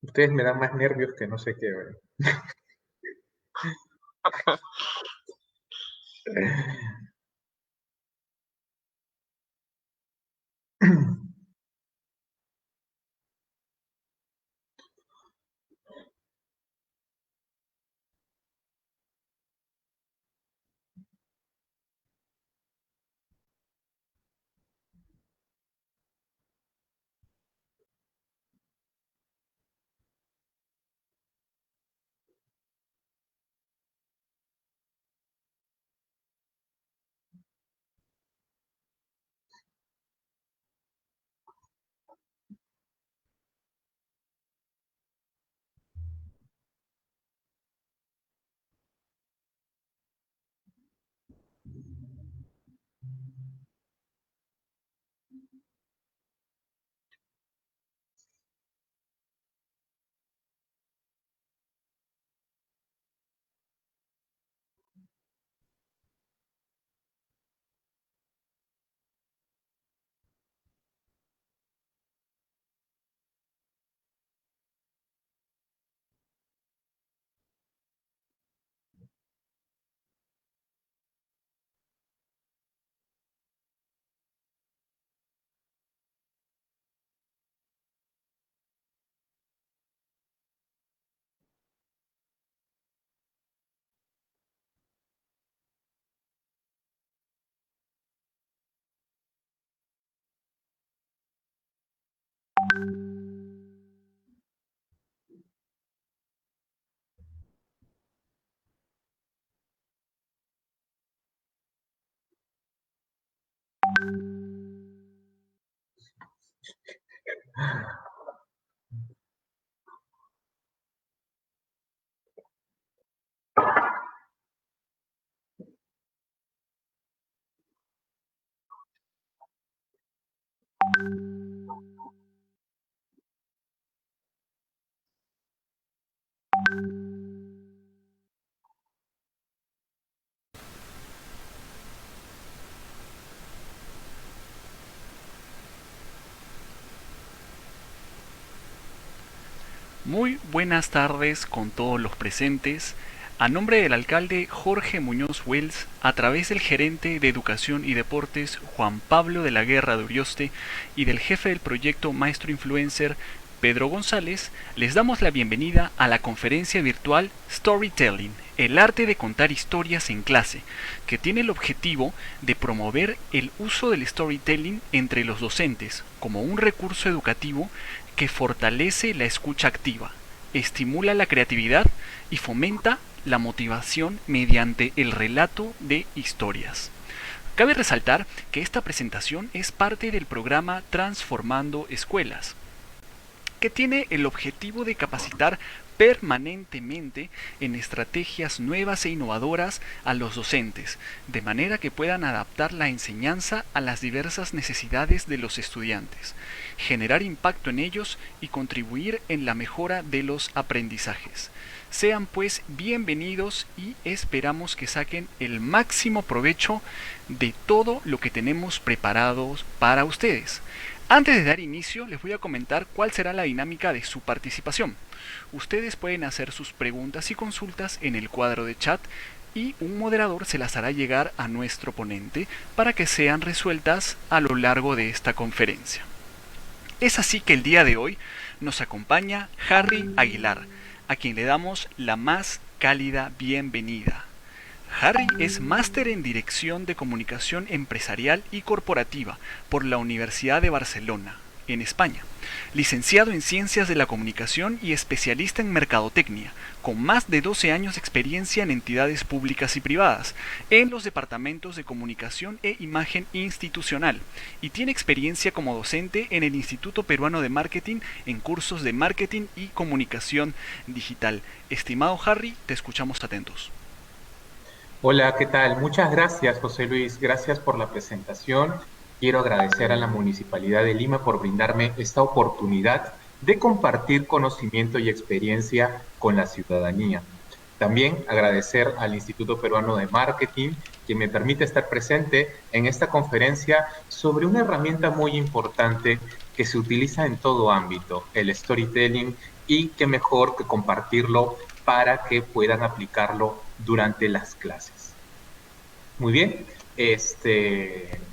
Ustedes me dan más nervios que no sé qué, güey. Muy buenas tardes con todos los presentes. A nombre del alcalde Jorge Muñoz Wells, a través del gerente de Educación y Deportes Juan Pablo de la Guerra de Urioste y del jefe del proyecto Maestro Influencer Pedro González, les damos la bienvenida a la conferencia virtual Storytelling, el arte de contar historias en clase, que tiene el objetivo de promover el uso del storytelling entre los docentes como un recurso educativo que fortalece la escucha activa, estimula la creatividad y fomenta la motivación mediante el relato de historias. Cabe resaltar que esta presentación es parte del programa Transformando Escuelas, que tiene el objetivo de capacitar permanentemente en estrategias nuevas e innovadoras a los docentes, de manera que puedan adaptar la enseñanza a las diversas necesidades de los estudiantes, generar impacto en ellos y contribuir en la mejora de los aprendizajes. Sean pues bienvenidos y esperamos que saquen el máximo provecho de todo lo que tenemos preparados para ustedes. Antes de dar inicio, les voy a comentar cuál será la dinámica de su participación. Ustedes pueden hacer sus preguntas y consultas en el cuadro de chat y un moderador se las hará llegar a nuestro ponente para que sean resueltas a lo largo de esta conferencia. Es así que el día de hoy nos acompaña Harry Aguilar, a quien le damos la más cálida bienvenida. Harry es máster en Dirección de Comunicación Empresarial y Corporativa por la Universidad de Barcelona, en España. Licenciado en Ciencias de la Comunicación y especialista en Mercadotecnia, con más de 12 años de experiencia en entidades públicas y privadas, en los departamentos de Comunicación e Imagen Institucional, y tiene experiencia como docente en el Instituto Peruano de Marketing en cursos de Marketing y Comunicación Digital. Estimado Harry, te escuchamos atentos. Hola, ¿qué tal? Muchas gracias, José Luis. Gracias por la presentación. Quiero agradecer a la Municipalidad de Lima por brindarme esta oportunidad de compartir conocimiento y experiencia con la ciudadanía. También agradecer al Instituto Peruano de Marketing, que me permite estar presente en esta conferencia sobre una herramienta muy importante que se utiliza en todo ámbito, el storytelling, y qué mejor que compartirlo para que puedan aplicarlo durante las clases. Muy bien,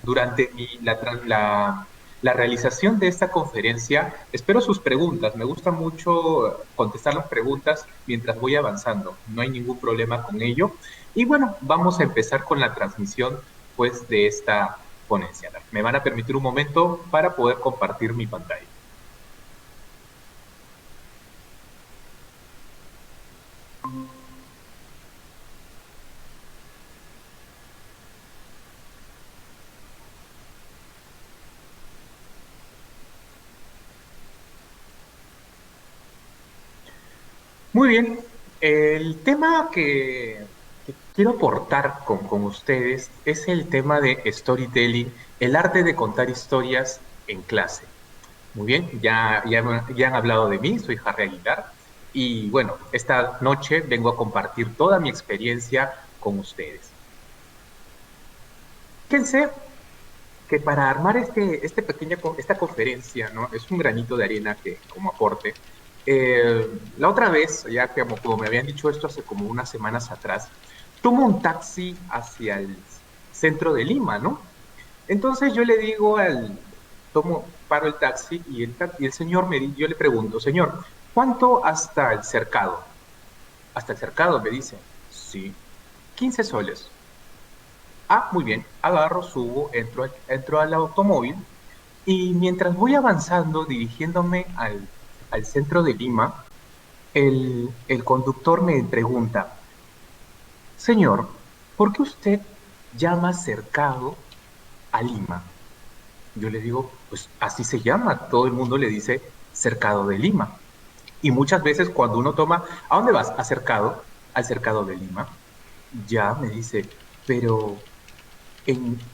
durante la realización de esta conferencia, espero sus preguntas. Me gusta mucho contestar las preguntas mientras voy avanzando. No hay ningún problema con ello. Y bueno, vamos a empezar con la transmisión, pues, de esta ponencia. Me van a permitir un momento para poder compartir mi pantalla. Muy bien, el tema que quiero aportar con ustedes es el tema de storytelling, el arte de contar historias en clase. Muy bien, ya han hablado de mí, soy Harry Aguilar, y bueno, esta noche vengo a compartir toda mi experiencia con ustedes. Fíjense que para armar esta conferencia, ¿no? Es un granito de arena que, como aporte. La otra vez, ya que como me habían dicho esto hace como unas semanas atrás, tomo un taxi hacia el centro de Lima, ¿no? Entonces yo le digo paro el taxi y el señor yo le pregunto, señor, ¿cuánto hasta el cercado? Hasta el cercado, me dice. Sí, 15 soles. Ah, muy bien. Agarro, subo, entro al automóvil y mientras voy avanzando, dirigiéndome al centro de Lima, el conductor me pregunta, señor, ¿por qué usted llama cercado a Lima? Yo le digo, pues así se llama, todo el mundo le dice cercado de Lima. Y muchas veces cuando uno toma, ¿a dónde vas? ¿Acercado? Al cercado de Lima. Ya me dice, pero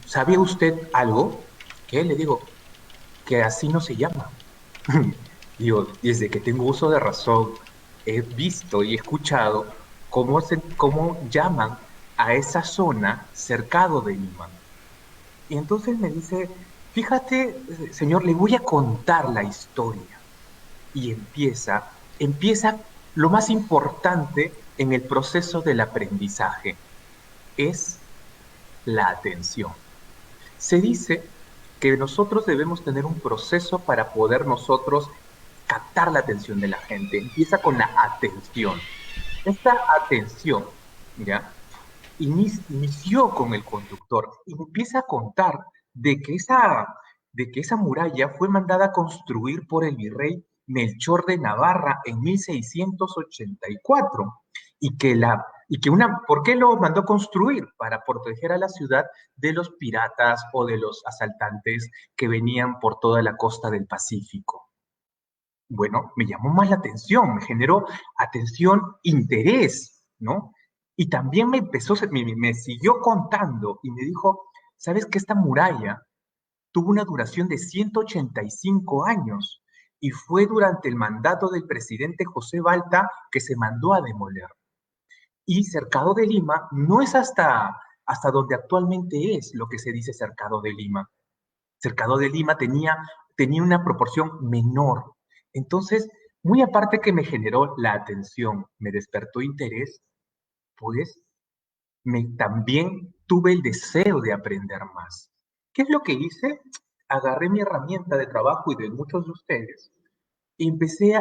¿sabía usted algo? ¿Qué? Le digo, que así no se llama. Digo, desde que tengo uso de razón, he visto y escuchado cómo llaman a esa zona cercado de Lima. Y entonces me dice, fíjate, señor, le voy a contar la historia. Y empieza lo más importante en el proceso del aprendizaje, es la atención. Se dice que nosotros debemos tener un proceso para poder nosotros captar la atención de la gente. Empieza con la atención. Esta atención, ¿ya? Inició con el conductor y empieza a contar de que esa muralla fue mandada a construir por el virrey Melchor de Navarra en 1684 ¿por qué lo mandó construir? Para proteger a la ciudad de los piratas o de los asaltantes que venían por toda la costa del Pacífico. Bueno, me llamó más la atención, me generó atención, interés, ¿no? Y también me siguió contando y me dijo, ¿sabes que esta muralla tuvo una duración de 185 años y fue durante el mandato del presidente José Balta que se mandó a demoler? Y Cercado de Lima no es hasta donde actualmente es lo que se dice Cercado de Lima. Cercado de Lima tenía una proporción menor. Entonces, muy aparte que me generó la atención, me despertó interés, pues también tuve el deseo de aprender más. ¿Qué es lo que hice? Agarré mi herramienta de trabajo y de muchos de ustedes y empecé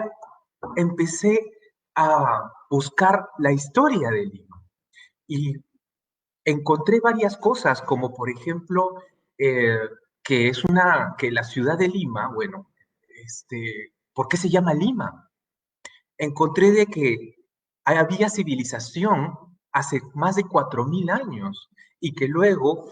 a buscar la historia de Lima. Y encontré varias cosas, como por ejemplo, eh, que la ciudad de Lima, bueno, ¿por qué se llama Lima? Encontré de que había civilización hace más de 4000 años y que luego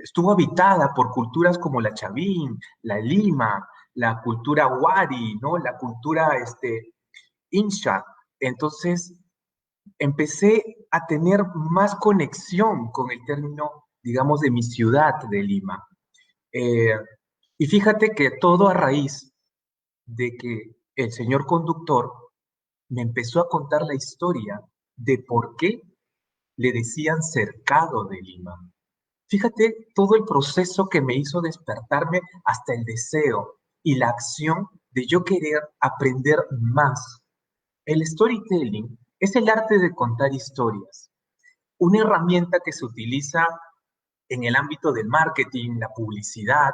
estuvo habitada por culturas como la Chavín, la Lima, la cultura Wari, ¿no? La cultura Insha. Entonces, empecé a tener más conexión con el término, digamos, de mi ciudad de Lima. Eh, y fíjate que todo a raíz de que el señor conductor me empezó a contar la historia de por qué le decían cercado de Lima. Fíjate todo el proceso que me hizo despertarme hasta el deseo y la acción de yo querer aprender más. El storytelling es el arte de contar historias, una herramienta que se utiliza en el ámbito del marketing, la publicidad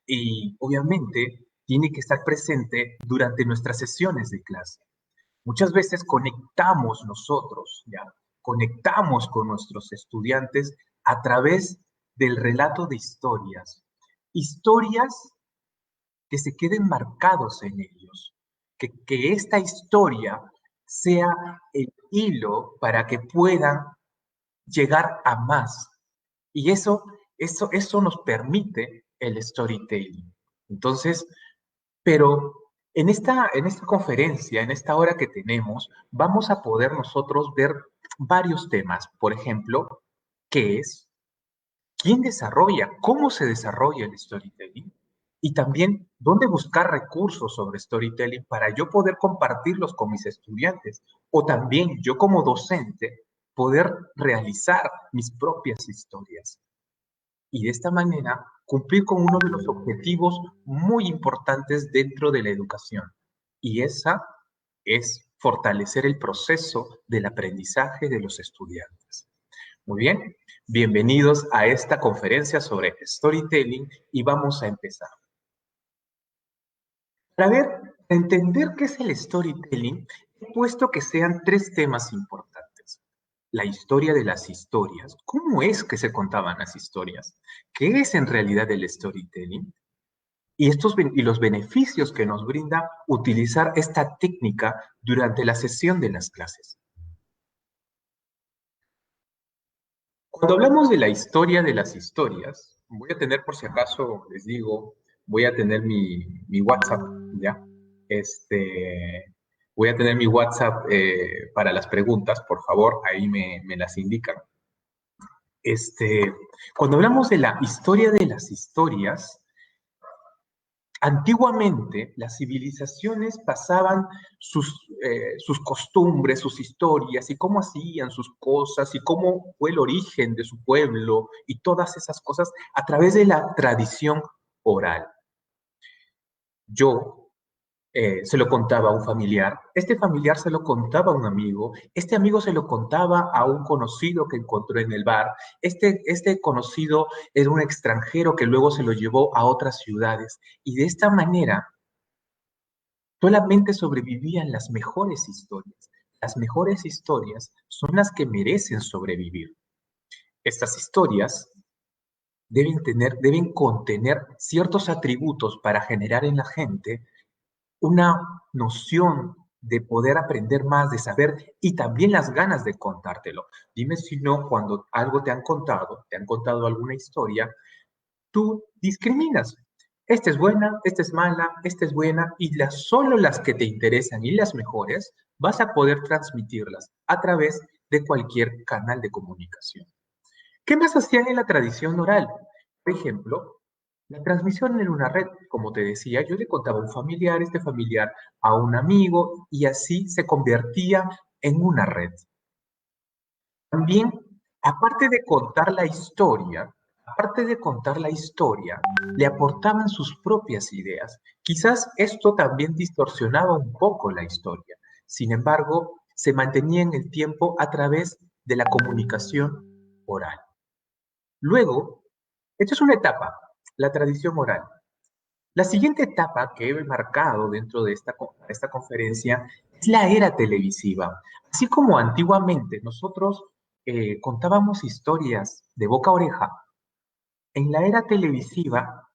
y obviamente tiene que estar presente durante nuestras sesiones de clase. Muchas veces conectamos nosotros, ¿ya? Conectamos con nuestros estudiantes a través del relato de historias. Historias que se queden marcados en ellos, que esta historia sea el hilo para que puedan llegar a más. Y eso nos permite el storytelling. Entonces, pero en esta conferencia, en esta hora que tenemos, vamos a poder nosotros ver varios temas. Por ejemplo, ¿qué es? ¿Quién desarrolla? ¿Cómo se desarrolla el storytelling? Y también, ¿dónde buscar recursos sobre storytelling para yo poder compartirlos con mis estudiantes? O también yo como docente poder realizar mis propias historias. Y de esta manera cumplir con uno de los objetivos muy importantes dentro de la educación. Y esa es fortalecer el proceso del aprendizaje de los estudiantes. Muy bien, bienvenidos a esta conferencia sobre storytelling y vamos a empezar. Para ver, para entender qué es el storytelling, he puesto que sean tres temas importantes. La historia de las historias. ¿Cómo es que se contaban las historias? ¿Qué es en realidad el storytelling? Y los beneficios que nos brinda utilizar esta técnica durante la sesión de las clases. Cuando hablamos de la historia de las historias, voy a tener, por si acaso, les digo, voy a tener mi WhatsApp, ¿ya? Voy a tener mi WhatsApp para las preguntas, por favor, ahí me las indican. Cuando hablamos de la historia de las historias, antiguamente las civilizaciones pasaban sus costumbres, sus historias y cómo hacían sus cosas y cómo fue el origen de su pueblo y todas esas cosas a través de la tradición oral. Yo se lo contaba a un familiar, este familiar se lo contaba a un amigo, este amigo se lo contaba a un conocido que encontró en el bar, este conocido era un extranjero que luego se lo llevó a otras ciudades y de esta manera solamente sobrevivían las mejores historias. Las mejores historias son las que merecen sobrevivir. Estas historias deben contener ciertos atributos para generar en la gente una noción de poder aprender más, de saber y también las ganas de contártelo. Dime si no, cuando algo te han contado alguna historia, tú discriminas. Esta es buena, esta es mala, esta es buena y solo las que te interesan y las mejores vas a poder transmitirlas a través de cualquier canal de comunicación. ¿Qué más hacían en la tradición oral? Por ejemplo, la transmisión en una red, como te decía, yo le contaba a un familiar, este familiar a un amigo, y así se convertía en una red. También, aparte de contar la historia, le aportaban sus propias ideas. Quizás esto también distorsionaba un poco la historia. Sin embargo, se mantenía en el tiempo a través de la comunicación oral. Luego, esta es una etapa, la tradición oral. La siguiente etapa que he marcado dentro de esta conferencia es la era televisiva. Así como antiguamente nosotros contábamos historias de boca a oreja, en la era televisiva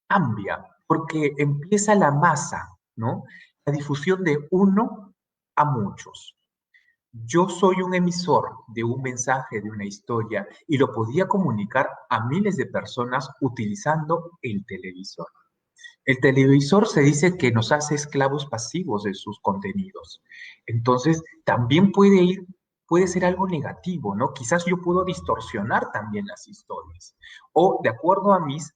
cambia porque empieza la masa, ¿no? La difusión de uno a muchos. Yo soy un emisor de un mensaje, de una historia, y lo podía comunicar a miles de personas utilizando el televisor. El televisor se dice que nos hace esclavos pasivos de sus contenidos. Entonces, también puede ser algo negativo, ¿no? Quizás yo puedo distorsionar también las historias. O de acuerdo a mis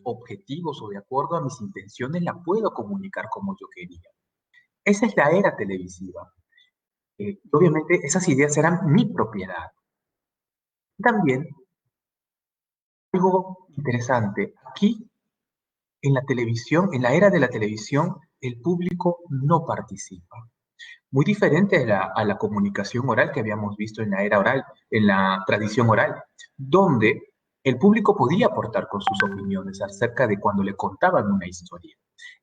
objetivos o de acuerdo a mis intenciones, la puedo comunicar como yo quería. Esa es la era televisiva. Obviamente, esas ideas eran mi propiedad. También algo interesante. Aquí En la televisión, en la era de la televisión, el público no participa. Muy diferente a la comunicación oral que habíamos visto en la era oral, en la tradición oral, donde el público podía aportar con sus opiniones acerca de cuando le contaban una historia.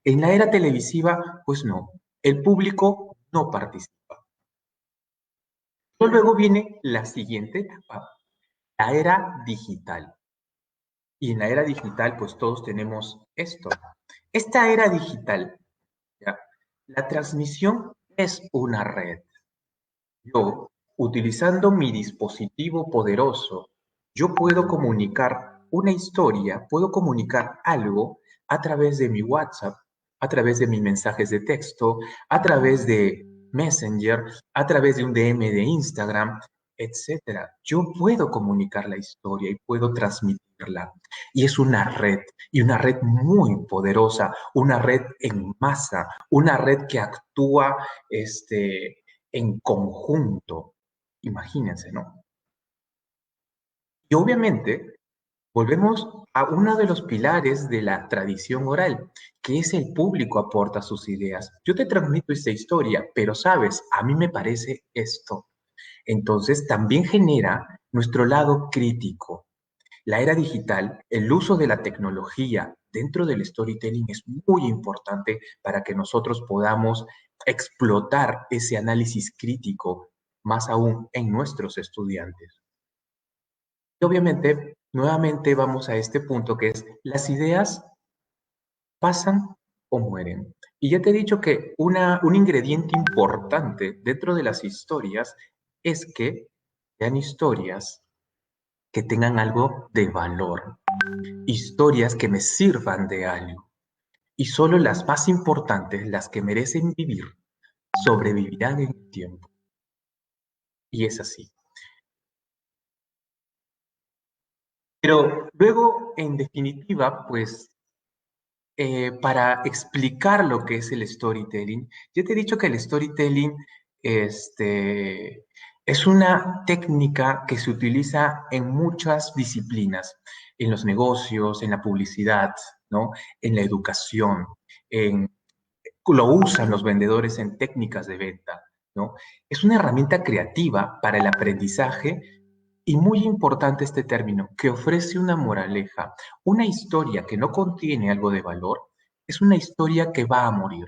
En la era televisiva, pues no, el público no participa. Luego viene la siguiente etapa, la era digital. Y en la era digital, pues todos tenemos esto. Esta era digital, ¿ya? La transmisión es una red. Yo, utilizando mi dispositivo poderoso, yo puedo comunicar una historia, puedo comunicar algo a través de mi WhatsApp, a través de mis mensajes de texto, a través de Messenger, a través de un DM de Instagram, etcétera. Yo puedo comunicar la historia y puedo transmitirla. Y es una red, y una red muy poderosa, una red en masa, una red que actúa, en conjunto. Imagínense, ¿no? Y obviamente volvemos a uno de los pilares de la tradición oral, que es el público aporta sus ideas. Yo te transmito esta historia, pero sabes, a mí me parece esto. Entonces también genera nuestro lado crítico. La era digital, el uso de la tecnología dentro del storytelling es muy importante para que nosotros podamos explotar ese análisis crítico, más aún en nuestros estudiantes. Y obviamente, nuevamente vamos a este punto que es, las ideas pasan o mueren. Y ya te he dicho que un ingrediente importante dentro de las historias es que sean historias que tengan algo de valor, historias que me sirvan de algo. Y solo las más importantes, las que merecen vivir, sobrevivirán en el tiempo. Y es así. Pero luego, en definitiva, pues para explicar lo que es el storytelling, yo te he dicho que el storytelling es una técnica que se utiliza en muchas disciplinas, en los negocios, en la publicidad, ¿no? En la educación, en, lo usan los vendedores en técnicas de venta, ¿no? Es una herramienta creativa para el aprendizaje y muy importante este término, que ofrece una moraleja. Una historia que no contiene algo de valor es una historia que va a morir.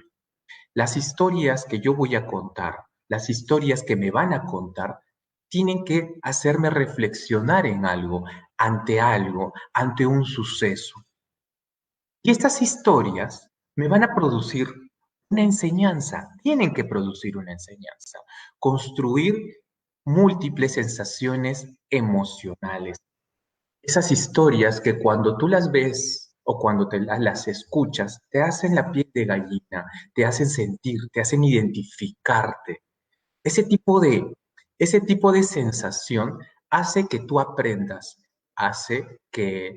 Las historias que yo voy a contar, las historias que me van a contar, tienen que hacerme reflexionar en algo, ante un suceso. Y estas historias me van a producir una enseñanza, tienen que producir una enseñanza, construir múltiples sensaciones emocionales. Esas historias que cuando tú las ves o cuando las escuchas, te hacen la piel de gallina, te hacen sentir, te hacen identificarte. Ese tipo de, ese tipo de sensación hace que tú aprendas, hace que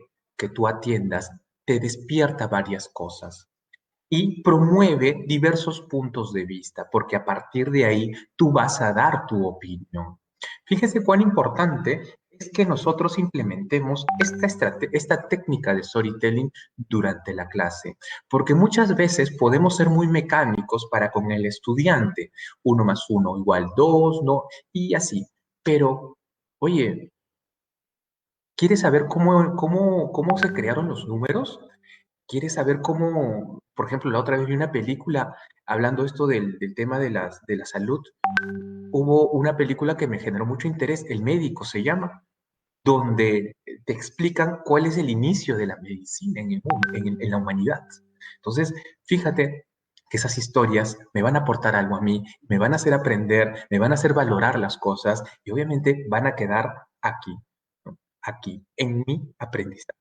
tú atiendas, te despierta varias cosas y promueve diversos puntos de vista, porque a partir de ahí tú vas a dar tu opinión. Fíjese cuán importante es que nosotros implementemos esta técnica de storytelling durante la clase, porque muchas veces podemos ser muy mecánicos para con el estudiante, uno más uno igual dos, ¿no? Y así. Pero, oye, ¿quieres saber cómo se crearon los números? ¿Quieres saber cómo, por ejemplo, la otra vez vi una película hablando esto del tema de la salud? Hubo una película que me generó mucho interés, El médico se llama, donde te explican cuál es el inicio de la medicina en el mundo, en la humanidad. Entonces, fíjate que esas historias me van a aportar algo a mí, me van a hacer aprender, me van a hacer valorar las cosas y obviamente van a quedar aquí, ¿no? Aquí, en mi aprendizaje.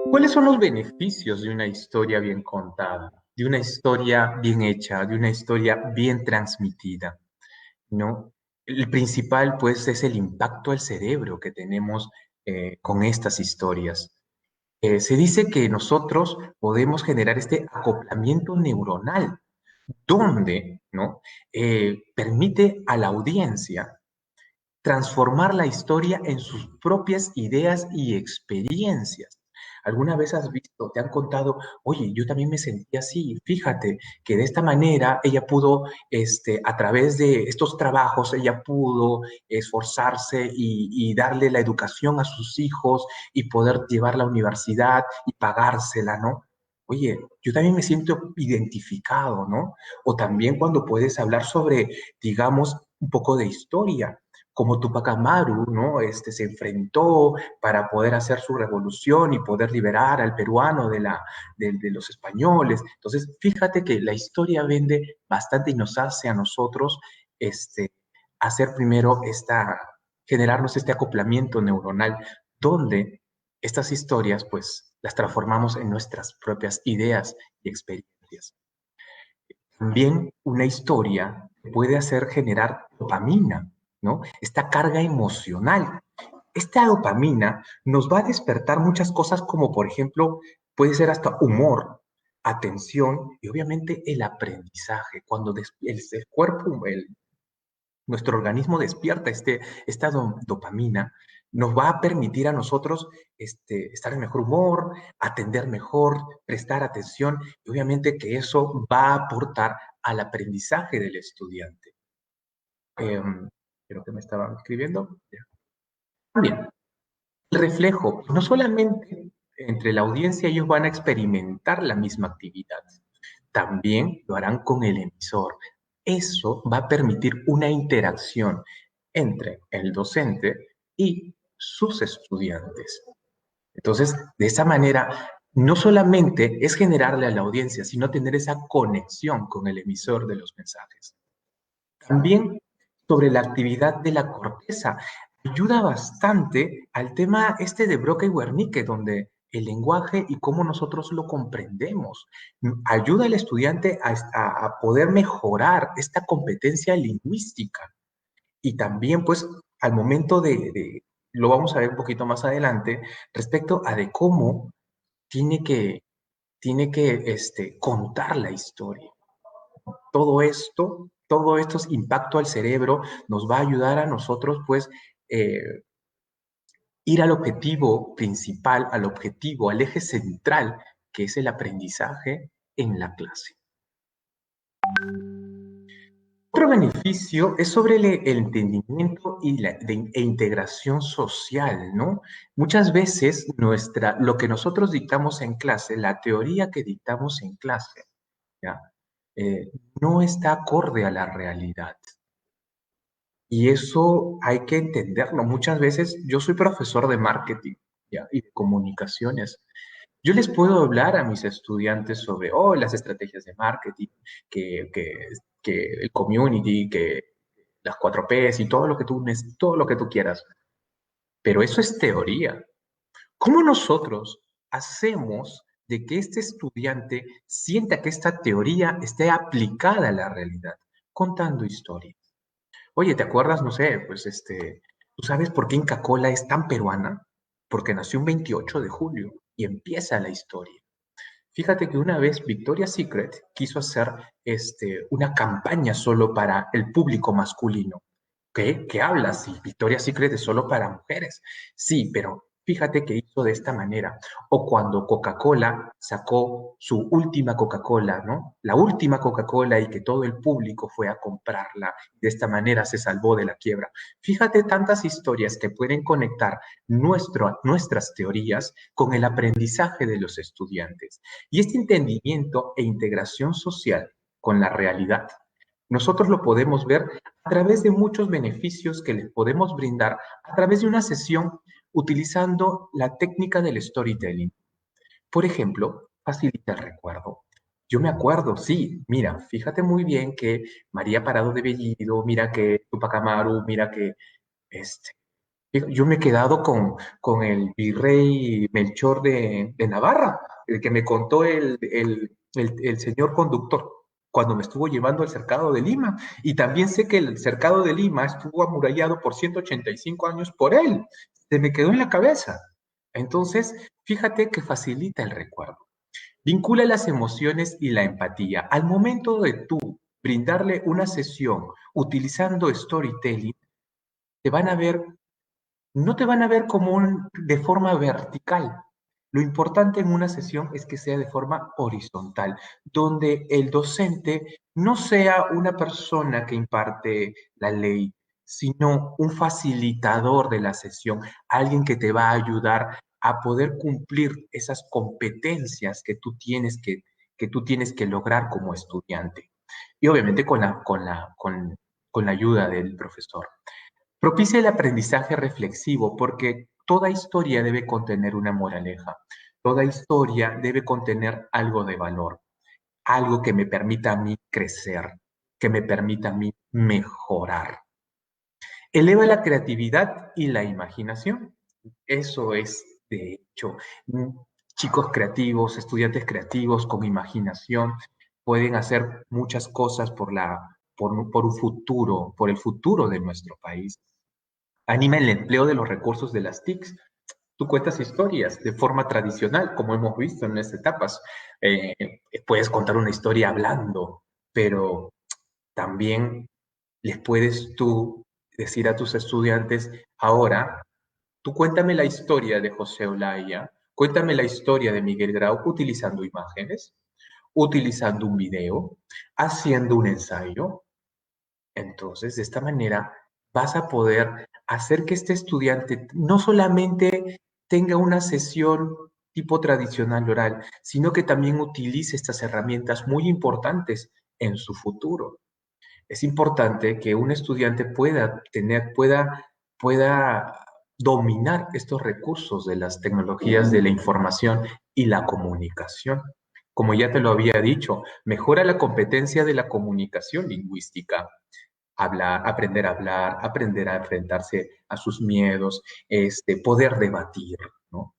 ¿Cuáles son los beneficios de una historia bien contada, de una historia bien hecha, de una historia bien transmitida? ¿No? El principal, pues, es el impacto al cerebro que tenemos con estas historias. Se dice que nosotros podemos generar este acoplamiento neuronal, donde, ¿no? Permite a la audiencia transformar la historia en sus propias ideas y experiencias. ¿Alguna vez has visto, te han contado, oye, yo también me sentí así, fíjate que de esta manera ella pudo, a través de estos trabajos, ella pudo esforzarse y darle la educación a sus hijos y poder llevar a la universidad y pagársela, ¿no? Oye, yo también me siento identificado, ¿no? O también cuando puedes hablar sobre, digamos, un poco de historia, como Tupac Amaru, ¿no? Se enfrentó para poder hacer su revolución y poder liberar al peruano de los españoles. Entonces, fíjate que la historia vende bastante y nos hace a nosotros hacer primero generarnos este acoplamiento neuronal, donde estas historias, pues, las transformamos en nuestras propias ideas y experiencias. También una historia puede hacer generar dopamina, ¿no? Esta carga emocional. Esta dopamina nos va a despertar muchas cosas como, por ejemplo, puede ser hasta humor, atención y obviamente el aprendizaje. Cuando el cuerpo, nuestro organismo despierta esta dopamina, nos va a permitir a nosotros estar en mejor humor, atender mejor, prestar atención y obviamente que eso va a aportar al aprendizaje del estudiante. Creo que me estaban escribiendo. También, el reflejo, no solamente entre la audiencia ellos van a experimentar la misma actividad, también lo harán con el emisor. Eso va a permitir una interacción entre el docente y sus estudiantes. Entonces, de esa manera, no solamente es generarle a la audiencia, sino tener esa conexión con el emisor de los mensajes. También sobre la actividad de la corteza. Ayuda bastante al tema de Broca y Wernicke, donde el lenguaje y cómo nosotros lo comprendemos. Ayuda al estudiante a poder mejorar esta competencia lingüística. Y también, pues, al momento lo vamos a ver un poquito más adelante, respecto a de cómo tiene que, contar la historia. Todo esto es impacto al cerebro, nos va a ayudar a nosotros, pues, ir al objetivo principal, al objetivo, al eje central, que es el aprendizaje en la clase. Otro beneficio es sobre el entendimiento e integración social, ¿no? Muchas veces lo que nosotros dictamos en clase, la teoría que dictamos en clase, ¿ya? No está acorde a la realidad. Y eso hay que entenderlo. Muchas veces yo soy profesor de marketing, ¿ya? Y de comunicaciones. Yo les puedo hablar a mis estudiantes sobre las estrategias de marketing, que, que, que el community, que las 4Ps y todo lo que tú quieras. Pero eso es teoría. ¿Cómo nosotros hacemos de que este estudiante sienta que esta teoría esté aplicada a la realidad? Contando historias. Oye, ¿te acuerdas? No sé, pues ¿tú sabes por qué Inca Kola es tan peruana? Porque nació un 28 de julio y empieza la historia. Fíjate que una vez Victoria's Secret quiso hacer una campaña solo para el público masculino. ¿Qué hablas? Si Victoria's Secret es solo para mujeres. Sí, pero fíjate que hizo de esta manera. O cuando Coca-Cola sacó su última Coca-Cola, ¿no? La última Coca-Cola y que todo el público fue a comprarla. De esta manera se salvó de la quiebra. Fíjate tantas historias que pueden conectar nuestras teorías con el aprendizaje de los estudiantes. Y este entendimiento e integración social con la realidad, nosotros lo podemos ver a través de muchos beneficios que les podemos brindar a través de una sesión utilizando la técnica del storytelling. Por ejemplo, facilita el recuerdo. Yo me acuerdo, sí, mira, fíjate muy bien que María Parado de Bellido, mira que Tupac Amaru, mira que este, yo me he quedado con el virrey Melchor de Navarra, el que me contó el señor conductor cuando me estuvo llevando al cercado de Lima. Y también sé que el cercado de Lima estuvo amurallado por 185 años por él. Se me quedó en la cabeza. Entonces, fíjate que facilita el recuerdo. Vincula las emociones y la empatía. Al momento de tú brindarle una sesión utilizando storytelling, te van a ver, no te van a ver como de forma vertical. Lo importante en una sesión es que sea de forma horizontal, donde el docente no sea una persona que imparte la ley, sino un facilitador de la sesión, alguien que te va a ayudar a poder cumplir esas competencias que tú tienes que lograr como estudiante. Y obviamente con la ayuda del profesor. Propicia el aprendizaje reflexivo porque toda historia debe contener una moraleja. Toda historia debe contener algo de valor, algo que me permita a mí crecer, que me permita a mí mejorar. Eleva la creatividad y la imaginación. Eso es, de hecho, chicos creativos, estudiantes creativos con imaginación pueden hacer muchas cosas por un futuro, por el futuro de nuestro país. Anima el empleo de los recursos de las TICs. Tú cuentas historias de forma tradicional, como hemos visto en estas etapas. Eh, Puedes contar una historia hablando, pero también les puedes tú decir a tus estudiantes, ahora, tú cuéntame la historia de José Olaya, cuéntame la historia de Miguel Grau utilizando imágenes, utilizando un video, haciendo un ensayo. Entonces, de esta manera vas a poder hacer que este estudiante no solamente tenga una sesión tipo tradicional oral, sino que también utilice estas herramientas muy importantes en su futuro. Es importante que un estudiante pueda dominar estos recursos de las tecnologías de la información y la comunicación. Como ya te lo había dicho, mejora la competencia de la comunicación lingüística, hablar, aprender a enfrentarse a sus miedos, poder debatir, ¿no?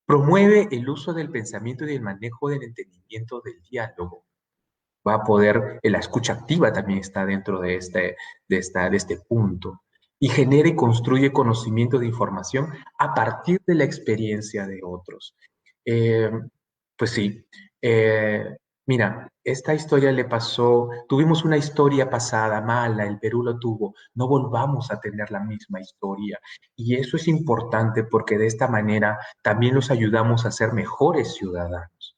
Promueve el uso del pensamiento y del manejo del entendimiento del diálogo. Va a poder, la escucha activa también está dentro de este punto. Y genera y construye conocimiento de información a partir de la experiencia de otros. Eh, pues sí, mira, esta historia le pasó, tuvimos una historia pasada mala, el Perú lo tuvo, no volvamos a tener la misma historia. Y eso es importante porque de esta manera también los ayudamos a ser mejores ciudadanos.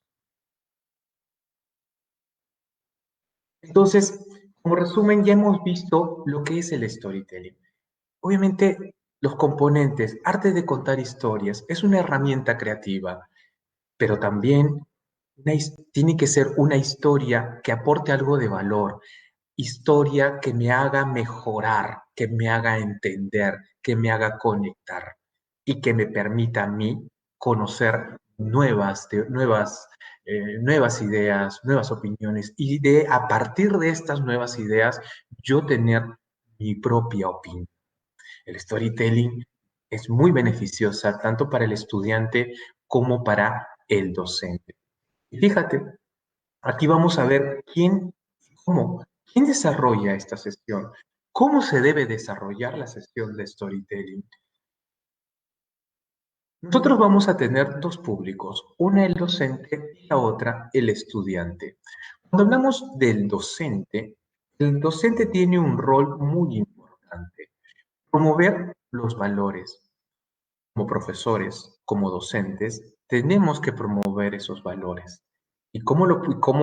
Entonces, como resumen, ya hemos visto lo que es el storytelling. Obviamente, los componentes, arte de contar historias, es una herramienta creativa, pero también tiene que ser una historia que aporte algo de valor, historia que me haga mejorar, que me haga entender, que me haga conectar y que me permita a mí conocer nuevas ideas, nuevas opiniones y a partir de estas nuevas ideas yo tener mi propia opinión. El storytelling es muy beneficiosa tanto para el estudiante como para el docente. Y fíjate, aquí vamos a ver quién desarrolla esta sesión, cómo se debe desarrollar la sesión de storytelling. Nosotros vamos a tener dos públicos, una el docente y la otra el estudiante. Cuando hablamos del docente, el docente tiene un rol muy importante, promover los valores. Como profesores, como docentes, tenemos que promover esos valores. Y como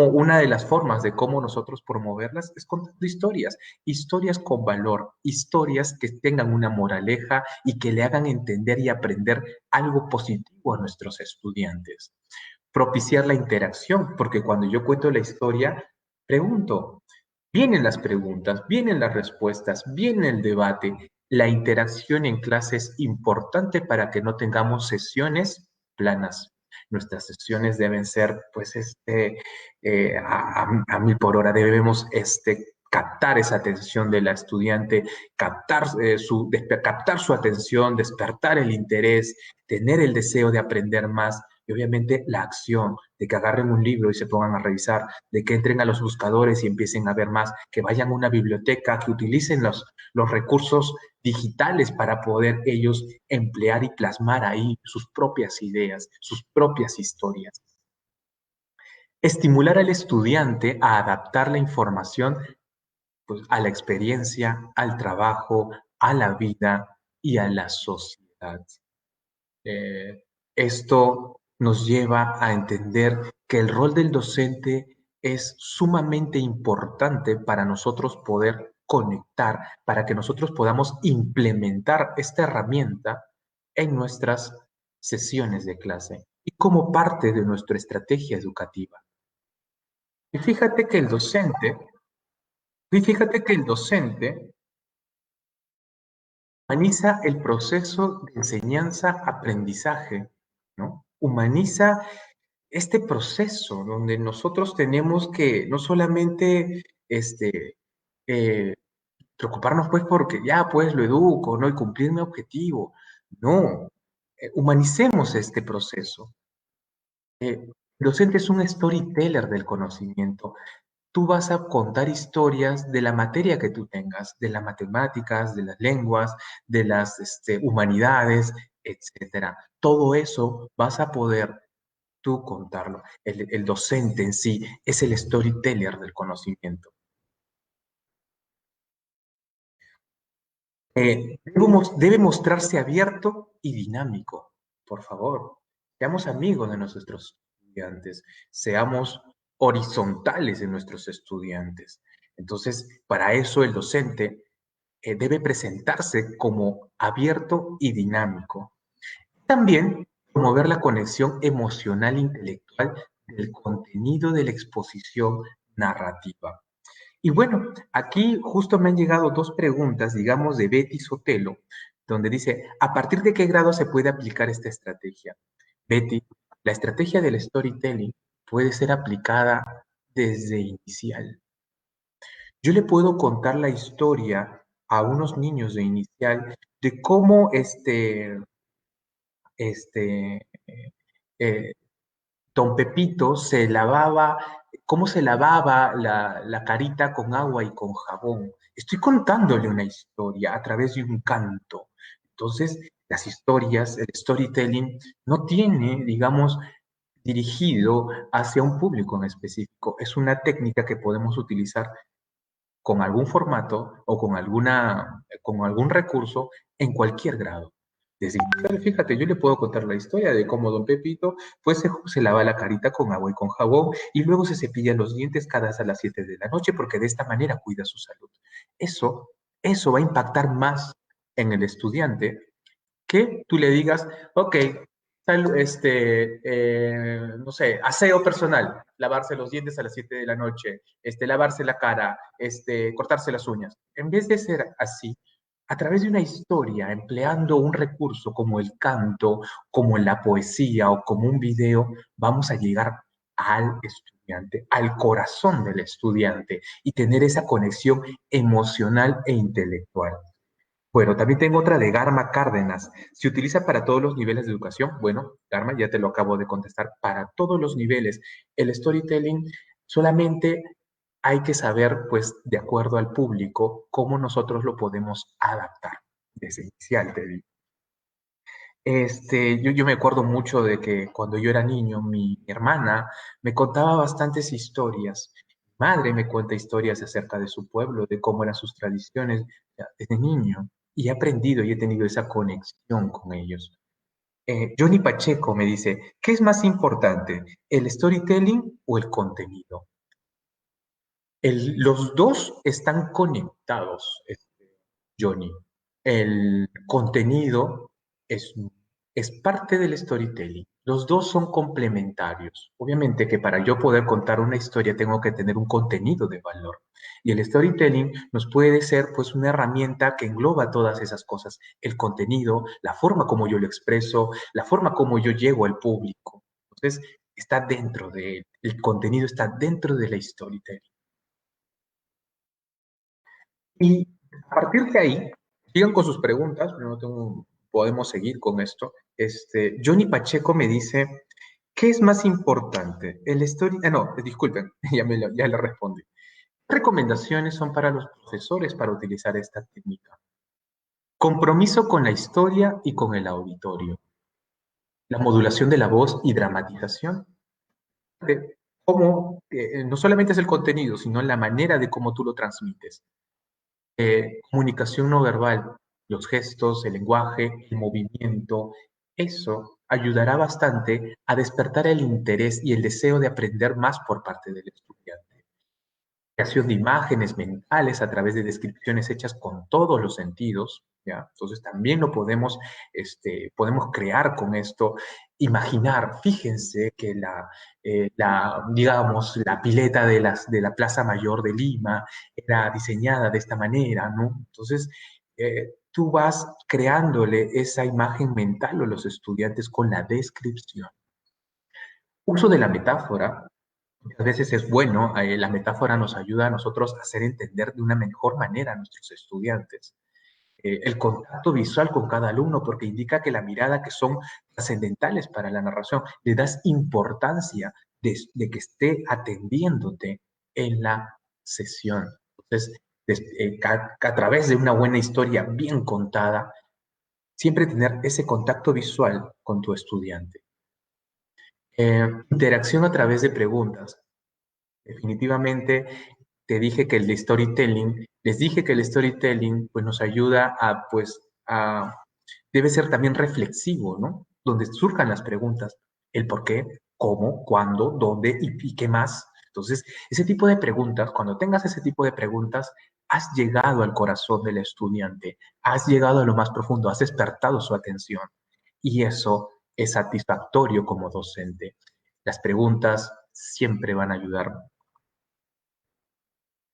una de las formas de cómo nosotros promoverlas es contando historias, historias con valor, historias que tengan una moraleja y que le hagan entender y aprender algo positivo a nuestros estudiantes. Propiciar la interacción, porque cuando yo cuento la historia, pregunto, vienen las preguntas, vienen las respuestas, viene el debate. La interacción en clase es importante para que no tengamos sesiones planas. Nuestras sesiones deben ser, pues, a mil por hora. Debemos, captar esa atención de la estudiante, captar su atención, despertar el interés, tener el deseo de aprender más y obviamente la acción de que agarren un libro y se pongan a revisar, de que entren a los buscadores y empiecen a ver más, que vayan a una biblioteca, que utilicen los recursos digitales para poder ellos emplear y plasmar ahí sus propias ideas, sus propias historias. Estimular al estudiante a adaptar la información pues, a la experiencia, al trabajo, a la vida y a la sociedad. Eh, Esto nos lleva a entender que el rol del docente es sumamente importante para nosotros poder conectar, para que nosotros podamos implementar esta herramienta en nuestras sesiones de clase y como parte de nuestra estrategia educativa. Y fíjate que el docente humaniza el proceso de enseñanza-aprendizaje, ¿no? Humaniza este proceso donde nosotros tenemos que no solamente eh, preocuparnos pues porque ya pues lo educo, ¿no? Y cumplir mi objetivo. No, humanicemos este proceso. El docente es un storyteller del conocimiento. Tú vas a contar historias de la materia que tú tengas, de las matemáticas, de las lenguas, de las humanidades, etcétera. Todo eso vas a poder tú contarlo. El docente en sí es el storyteller del conocimiento. Debe mostrarse abierto y dinámico. Por favor, seamos amigos de nuestros estudiantes, seamos horizontales en nuestros estudiantes. Entonces, para eso el docente debe presentarse como abierto y dinámico. También promover la conexión emocional e intelectual del contenido de la exposición narrativa. Y bueno, aquí justo me han llegado dos preguntas, digamos, de Betty Sotelo, donde dice, ¿a partir de qué grado se puede aplicar esta estrategia? Betty, la estrategia del storytelling puede ser aplicada desde inicial. Yo le puedo contar la historia a unos niños de inicial de cómo este, eh, Don Pepito se lavaba, cómo se lavaba la carita con agua y con jabón. Estoy contándole una historia a través de un canto. Entonces, las historias, el storytelling, no tiene, digamos, dirigido hacia un público en específico. Es una técnica que podemos utilizar con algún formato o con algún recurso en cualquier grado. Desde inicial, fíjate, yo le puedo contar la historia de cómo don Pepito pues se lava la carita con agua y con jabón y luego se cepilla los dientes cada vez a las 7 de la noche porque de esta manera cuida su salud. Eso, eso va a impactar más en el estudiante que tú le digas, ok, no sé, aseo personal, lavarse los dientes a las 7 de la noche, lavarse la cara, cortarse las uñas. En vez de ser así, a través de una historia, empleando un recurso como el canto, como la poesía o como un video, vamos a llegar al estudiante, al corazón del estudiante y tener esa conexión emocional e intelectual. Bueno, también tengo otra de Garma Cárdenas. ¿Se utiliza para todos los niveles de educación? Bueno, Garma, ya te lo acabo de contestar. Para todos los niveles. El storytelling solamente hay que saber, pues, de acuerdo al público, cómo nosotros lo podemos adaptar. Desde inicial, te digo. Yo me acuerdo mucho de que cuando yo era niño, mi hermana me contaba bastantes historias. Mi madre me cuenta historias acerca de su pueblo, de cómo eran sus tradiciones ya, desde niño. Y he aprendido y he tenido esa conexión con ellos. Johnny Pacheco me dice, ¿qué es más importante, el storytelling o el contenido? Los dos están conectados, Johnny. El contenido es, es parte del storytelling. Los dos son complementarios. Obviamente que para yo poder contar una historia tengo que tener un contenido de valor. Y el storytelling nos puede ser pues una herramienta que engloba todas esas cosas. El contenido, la forma como yo lo expreso, la forma como yo llego al público. Entonces, está dentro de él. El contenido está dentro de la storytelling. Y a partir de ahí, sigan con sus preguntas, podemos seguir con esto. Johnny Pacheco me dice, ¿qué es más importante? El story, no, disculpen, ya le respondí. ¿Qué recomendaciones son para los profesores para utilizar esta técnica? Compromiso con la historia y con el auditorio. La modulación de la voz y dramatización. Cómo, no solamente es el contenido, sino la manera de cómo tú lo transmites. Comunicación no verbal. los gestos, el lenguaje, el movimiento. Eso ayudará bastante a despertar el interés y el deseo de aprender más por parte del estudiante. Creación de imágenes mentales a través de descripciones hechas con todos los sentidos, ¿ya? Entonces también lo podemos, podemos crear con esto, imaginar, fíjense que digamos, la pileta de la Plaza Mayor de Lima era diseñada de esta manera, ¿no? Entonces, tú vas creándole esa imagen mental a los estudiantes con la descripción. Uso de la metáfora. Muchas veces es bueno, la metáfora nos ayuda a nosotros a hacer entender de una mejor manera a nuestros estudiantes. El contacto visual con cada alumno, porque indica que la mirada que son trascendentales para la narración, le das importancia que esté atendiéndote en la sesión. Entonces, a través de una buena historia bien contada, siempre tener ese contacto visual con tu estudiante. Interacción a través de preguntas. Definitivamente te dije que el storytelling, les dije que el storytelling pues nos ayuda a debe ser también reflexivo, ¿no? Donde surjan las preguntas, el por qué, cómo, cuándo, dónde y qué más. Entonces, ese tipo de preguntas, cuando tengas ese tipo de preguntas, has llegado al corazón del estudiante, has llegado a lo más profundo, has despertado su atención y eso es satisfactorio como docente. Las preguntas siempre van a ayudar.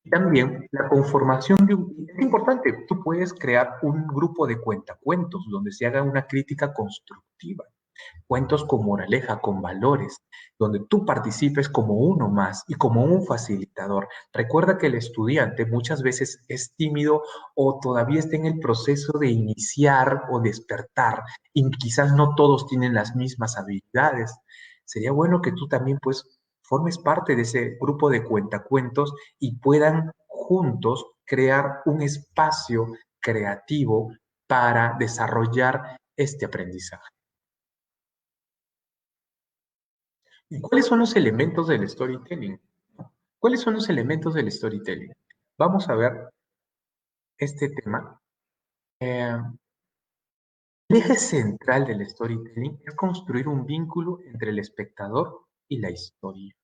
También la conformación es importante, tú puedes crear un grupo de cuentacuentos donde se haga una crítica constructiva, cuentos con moraleja, con valores, donde tú participes como uno más y como un facilitador. Recuerda que el estudiante muchas veces es tímido o todavía está en el proceso de iniciar o despertar y quizás no todos tienen las mismas habilidades. Sería bueno que tú también pues formes parte de ese grupo de cuentacuentos y puedan juntos crear un espacio creativo para desarrollar este aprendizaje. ¿Y cuáles son los elementos del storytelling? ¿Cuáles son los elementos del storytelling? Vamos a ver este tema. Eh, el eje central del storytelling es construir un vínculo entre el espectador y la historia.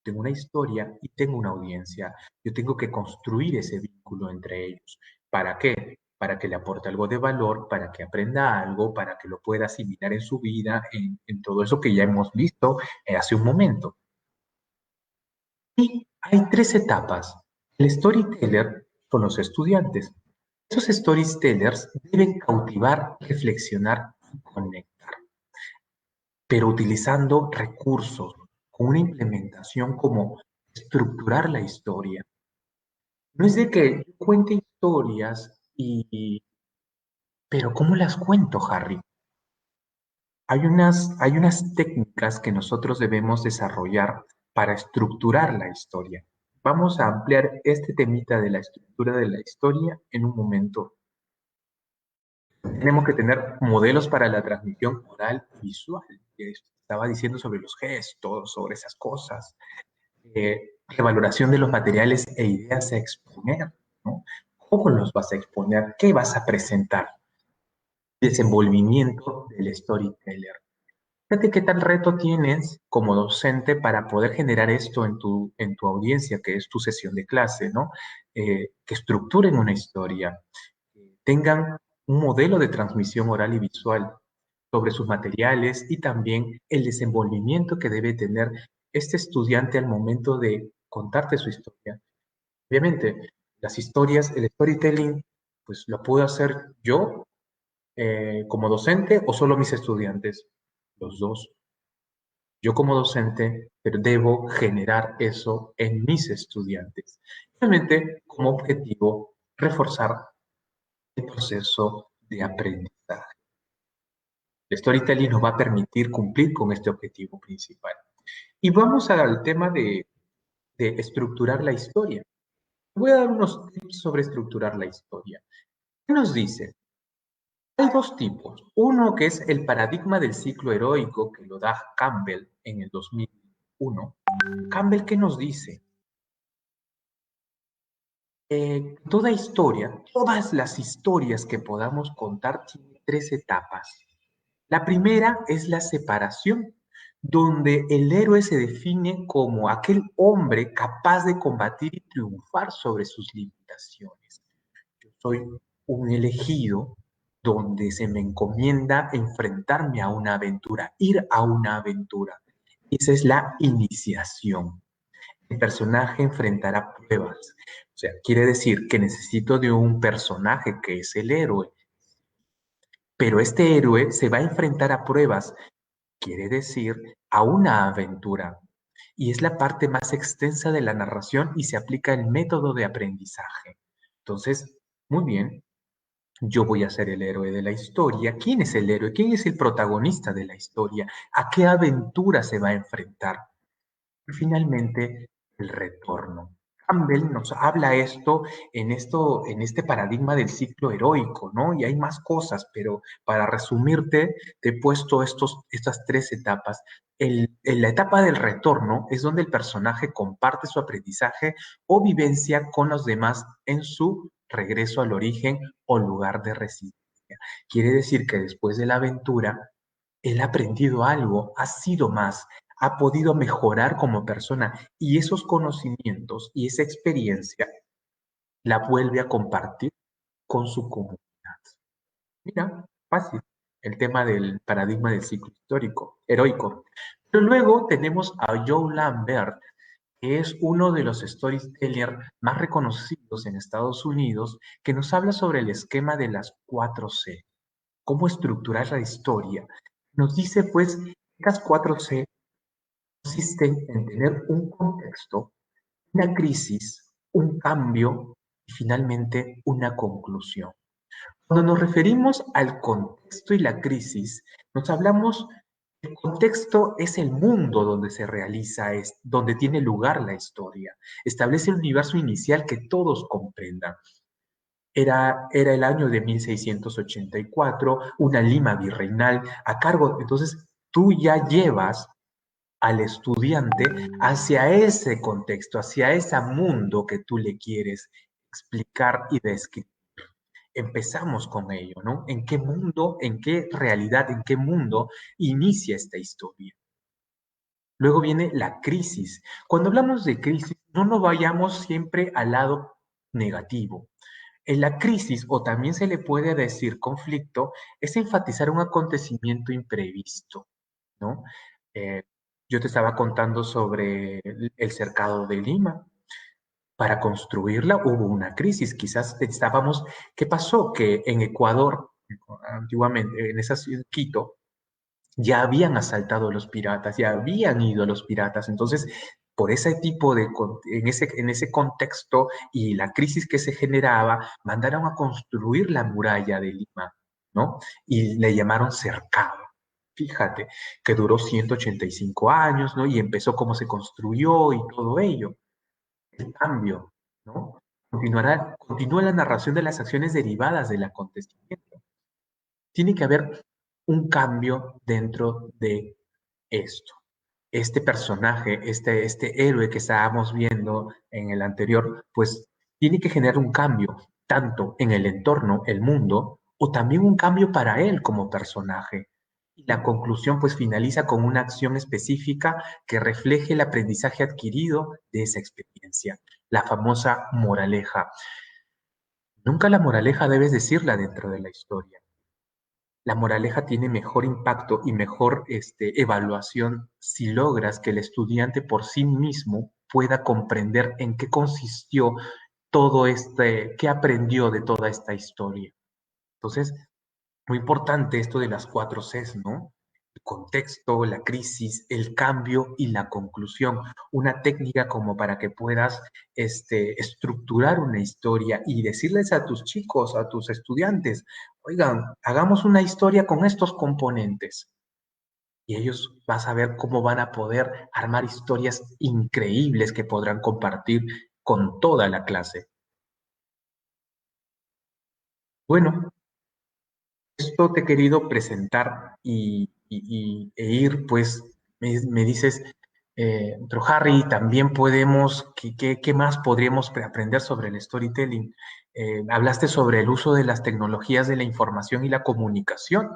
Tengo una historia y tengo una audiencia. Yo tengo que construir ese vínculo entre ellos. ¿Para qué? Para que le aporte algo de valor, para que aprenda algo, para que lo pueda asimilar en su vida, en todo eso que ya hemos visto hace un momento. Y hay tres etapas. El storyteller son los estudiantes. Esos storytellers deben cautivar, reflexionar y conectar, pero utilizando recursos, con una implementación como estructurar la historia. No es de que yo cuente historias pero ¿cómo las cuento, Harry? Hay unas técnicas que nosotros debemos desarrollar para estructurar la historia. Vamos a ampliar este temita de la estructura de la historia en un momento. Tenemos que tener modelos para la transmisión oral y visual. Estaba diciendo sobre los gestos, sobre esas cosas. Revaloración de los materiales e ideas a exponer, ¿no? ¿Cómo los vas a exponer? ¿Qué vas a presentar? Desenvolvimiento del storyteller. Fíjate qué tal reto tienes como docente para poder generar esto en tu audiencia, que es tu sesión de clase, ¿no? Que estructuren una historia, tengan un modelo de transmisión oral y visual sobre sus materiales y también el desenvolvimiento que debe tener este estudiante al momento de contarte su historia. Obviamente, las historias, el storytelling, pues lo puedo hacer yo como docente o solo mis estudiantes, los dos. Yo como docente, pero debo generar eso en mis estudiantes. Realmente, como objetivo, reforzar el proceso de aprendizaje. El storytelling nos va a permitir cumplir con este objetivo principal. Y vamos al tema de estructurar la historia. Voy a dar unos tips sobre estructurar la historia. ¿Qué nos dice? Hay dos tipos. Uno que es el paradigma del ciclo heroico, que lo da Campbell en el 2001. Campbell, ¿qué nos dice? Toda historia, todas las historias que podamos contar tienen tres etapas. La primera es la separación, donde el héroe se define como aquel hombre capaz de combatir y triunfar sobre sus limitaciones. Yo soy un elegido donde se me encomienda enfrentarme a una aventura, ir a una aventura. Esa es la iniciación. El personaje enfrentará pruebas. O sea, quiere decir que necesito de un personaje que es el héroe, pero este héroe se va a enfrentar a pruebas, quiere decir a una aventura. Y es la parte más extensa de la narración y se aplica el método de aprendizaje. Entonces, muy bien, yo voy a ser el héroe de la historia. ¿Quién es el héroe? ¿Quién es el protagonista de la historia? ¿A qué aventura se va a enfrentar? Y finalmente, el retorno. Campbell nos habla esto, en este paradigma del ciclo heroico, ¿no? Y hay más cosas, pero para resumirte, te he puesto estas tres etapas. En la etapa del retorno es donde el personaje comparte su aprendizaje o vivencia con los demás en su regreso al origen o lugar de residencia. Quiere decir que después de la aventura, él ha aprendido algo, ha sido más, ha podido mejorar como persona y esos conocimientos y esa experiencia la vuelve a compartir con su comunidad. Mira, fácil, el tema del paradigma del ciclo histórico, heroico. Pero luego tenemos a Joe Lambert, que es uno de los storytellers más reconocidos en Estados Unidos, que nos habla sobre el esquema de las 4C, cómo estructurar la historia. Nos dice, pues, que estas 4C consisten en tener un contexto, una crisis, un cambio y finalmente una conclusión. Cuando nos referimos al contexto y la crisis, nos hablamos, el contexto es el mundo donde se realiza, es donde tiene lugar la historia. Establece el universo inicial que todos comprendan. Era el año de 1684, una Lima virreinal a cargo, entonces tú ya llevas al estudiante hacia ese contexto, hacia ese mundo que tú le quieres explicar y describir. Empezamos con ello, ¿no? ¿En qué mundo, en qué realidad, en qué mundo inicia esta historia? Luego viene la crisis. Cuando hablamos de crisis, no nos vayamos siempre al lado negativo. En la crisis, o también se le puede decir conflicto, es enfatizar un acontecimiento imprevisto, ¿no? Eh, yo te estaba contando sobre el cercado de Lima. Para construirla hubo una crisis. Quizás estábamos, ¿qué pasó? Que en Ecuador, antiguamente, en esa ciudad, Quito, ya habían asaltado a los piratas, ya habían ido a los piratas. Entonces, por ese tipo de, en ese contexto y la crisis que se generaba, mandaron a construir la muralla de Lima, ¿no? Y le llamaron cercado. Fíjate, que duró 185 años, ¿no? Y empezó cómo se construyó y todo ello. El cambio, ¿no? Continúa la narración de las acciones derivadas del acontecimiento. Tiene que haber un cambio dentro de esto. Este personaje, este héroe que estábamos viendo en el anterior, pues tiene que generar un cambio, tanto en el entorno, el mundo, o también un cambio para él como personaje. Y la conclusión pues finaliza con una acción específica que refleje el aprendizaje adquirido de esa experiencia, la famosa moraleja. Nunca la moraleja debes decirla dentro de la historia. La moraleja tiene mejor impacto y mejor evaluación si logras que el estudiante por sí mismo pueda comprender en qué consistió todo qué aprendió de toda esta historia. Entonces, muy importante esto de las 4 Cs, ¿no? El contexto, la crisis, el cambio y la conclusión. Una técnica como para que puedas estructurar una historia y decirles a tus chicos, a tus estudiantes, oigan, hagamos una historia con estos componentes. Y ellos vas a ver cómo van a poder armar historias increíbles que podrán compartir con toda la clase. Bueno, esto te he querido presentar e ir, pues, me dices, Pero Harry, también podemos, ¿qué más podríamos aprender sobre el storytelling? Hablaste sobre el uso de las tecnologías de la información y la comunicación.